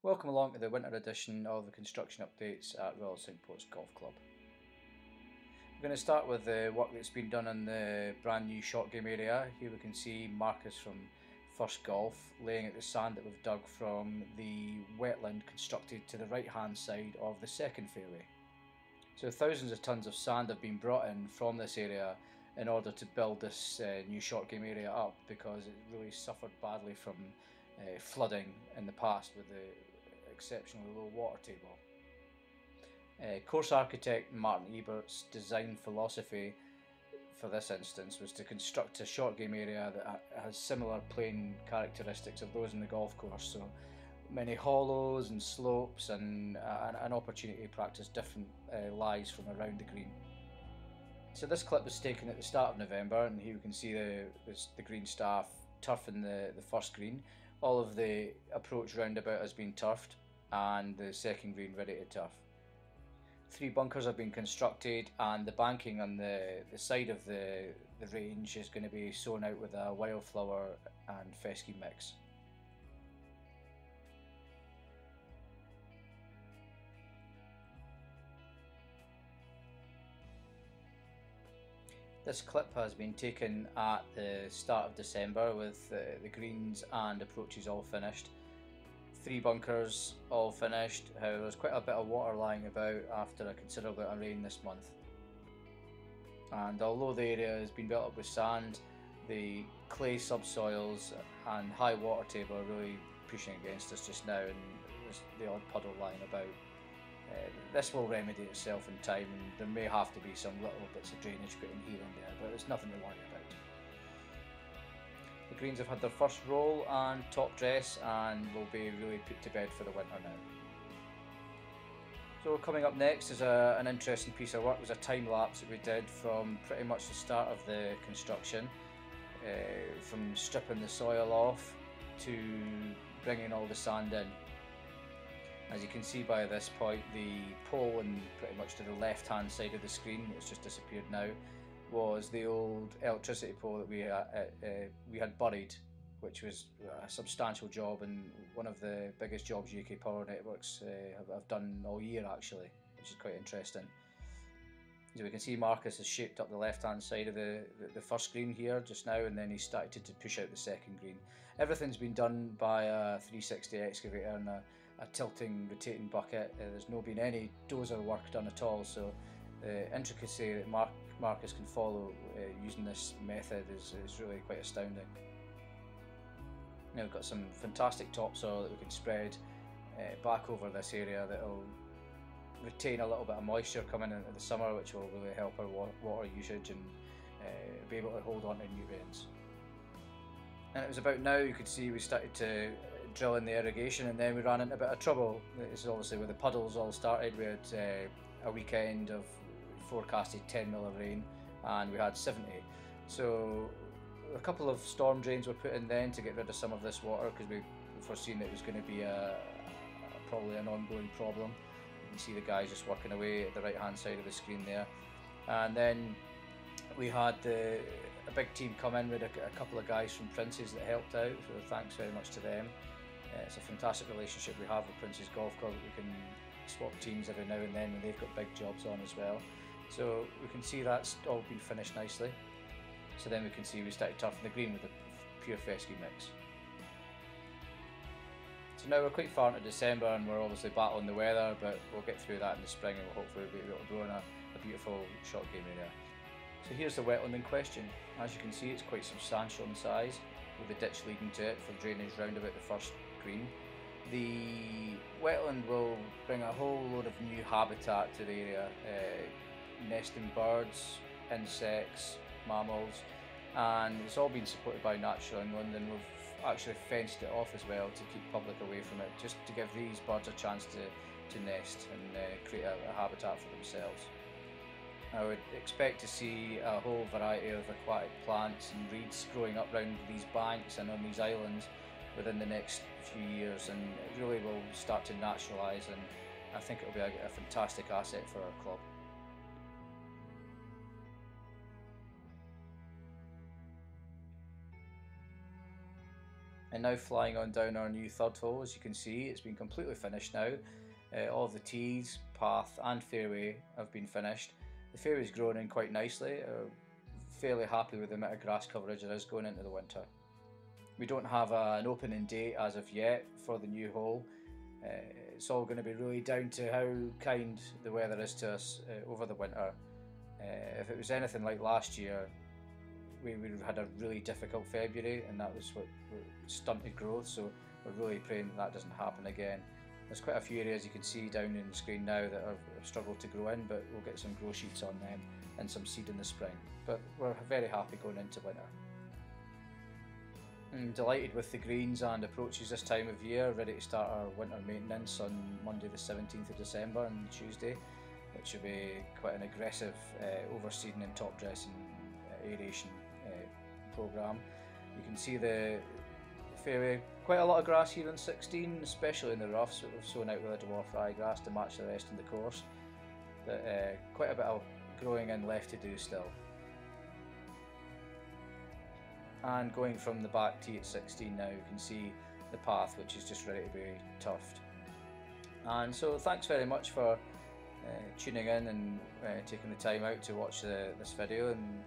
Welcome along to the winter edition of the construction updates at Royal Cinque Golf Club. We're going to start with the work that's been done in the brand new short game area. Here we can see Marcus from First Golf laying out the sand that we've dug from the wetland constructed to the right hand side of the second fairway. So thousands of tons of sand have been brought in from this area in order to build this new short game area up, because it really suffered badly from flooding in the past with the exceptionally low water table. Course architect Martin Ebert's design philosophy for this instance was to construct a short game area that has similar playing characteristics of those in the golf course, so many hollows and slopes and an opportunity to practice different lies from around the green. So this clip was taken at the start of November, and here you can see the green staff turfing the first green. All of the approach roundabout has been turfed and the second green ready to turf. 3 bunkers have been constructed, and the banking on the side of the range is going to be sown out with a wildflower and fescue mix. This clip has been taken at the start of December with the greens and approaches all finished. 3 bunkers all finished. However, there's quite a bit of water lying about after a considerable amount of rain this month. And although the area has been built up with sand, the clay subsoils and high water table are really pushing against us just now, and there's the odd puddle lying about. This will remedy itself in time, and there may have to be some little bits of drainage put in here and there, but it's nothing to worry about. The greens have had their first roll and top dress and will be really put to bed for the winter now. So coming up next is an interesting piece of work. It was a time lapse that we did from pretty much the start of the construction, from stripping the soil off to bringing all the sand in. As you can see by this point, the pole and pretty much to the left hand side of the screen, it's just disappeared now, was the old electricity pole that we had buried, which was a substantial job and one of the biggest jobs UK Power Networks have done all year actually, which is quite interesting. So we can see Marcus has shaped up the left hand side of the first green here just now, and then he started to push out the second green. Everything's been done by a 360 excavator and a tilting rotating bucket. There's no been any dozer work done at all, so the intricacy that Marcus can follow using this method is really quite astounding. Now we've got some fantastic topsoil that we can spread back over this area that will retain a little bit of moisture coming into the summer, which will really help our water usage and be able to hold on to nutrients. And it was about now you could see we started to drill in the irrigation, and then we ran into a bit of trouble. This is obviously where the puddles all started. We had a weekend of forecasted 10 mil of rain and we had 70. So a couple of storm drains were put in then to get rid of some of this water, because we foreseen that it was going to be probably an ongoing problem. You can see the guys just working away at the right hand side of the screen there. And then we had a big team come in with a couple of guys from Prince's that helped out, so thanks very much to them. It's a fantastic relationship we have with Prince's Golf Club. We can swap teams every now and then when they've got big jobs on as well. So we can see that's all been finished nicely. So then we can see we started turfing the green with a pure fescue mix. So now we're quite far into December and we're obviously battling the weather, but we'll get through that in the spring and we'll hopefully be able to grow in a beautiful short game area. So here's the wetland in question. As you can see, it's quite substantial in size, with the ditch leading to it for drainage round about the first green. The wetland will bring a whole load of new habitat to the area, nesting birds, insects, mammals, and it's all been supported by Natural England, and we've actually fenced it off as well to keep public away from it, just to give these birds a chance to nest and create a habitat for themselves. I would expect to see a whole variety of aquatic plants and reeds growing up around these banks and on these islands within the next few years, and it really will start to naturalise, and I think it will be a fantastic asset for our club. And now flying on down our new third hole, as you can see, it's been completely finished now. All of the tees, path and fairway have been finished. The fairway's grown in quite nicely. Fairly happy with the amount of grass coverage there is going into the winter. We don't have an opening date as of yet for the new hole. It's all going to be really down to how kind the weather is to us over the winter. If it was anything like last year, we would have had a really difficult February, and that was what stunted growth, so we're really praying that doesn't happen again. There's quite a few areas you can see down in the screen now that have struggled to grow in, but we'll get some grow sheets on them and some seed in the spring. But we're very happy going into winter. I'm delighted with the greens and approaches this time of year, ready to start our winter maintenance on Monday the 17th of December and Tuesday, which will be quite an aggressive overseeding and top dressing aeration programme. You can see the fairway, quite a lot of grass here on 16, especially in the roughs. We've sown out with a dwarf ryegrass to match the rest of the course, but quite a bit of growing in left to do still. And going from the back tee at 16 now, you can see the path, which is just ready to be tuffed. And so thanks very much for tuning in and taking the time out to watch this video, and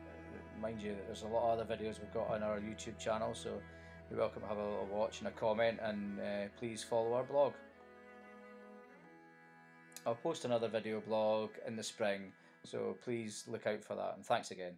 mind you that there's a lot of other videos we've got on our YouTube channel, so you're welcome to have a little watch and a comment, and please follow our blog. I'll post another video blog in the spring, so please look out for that, and thanks again.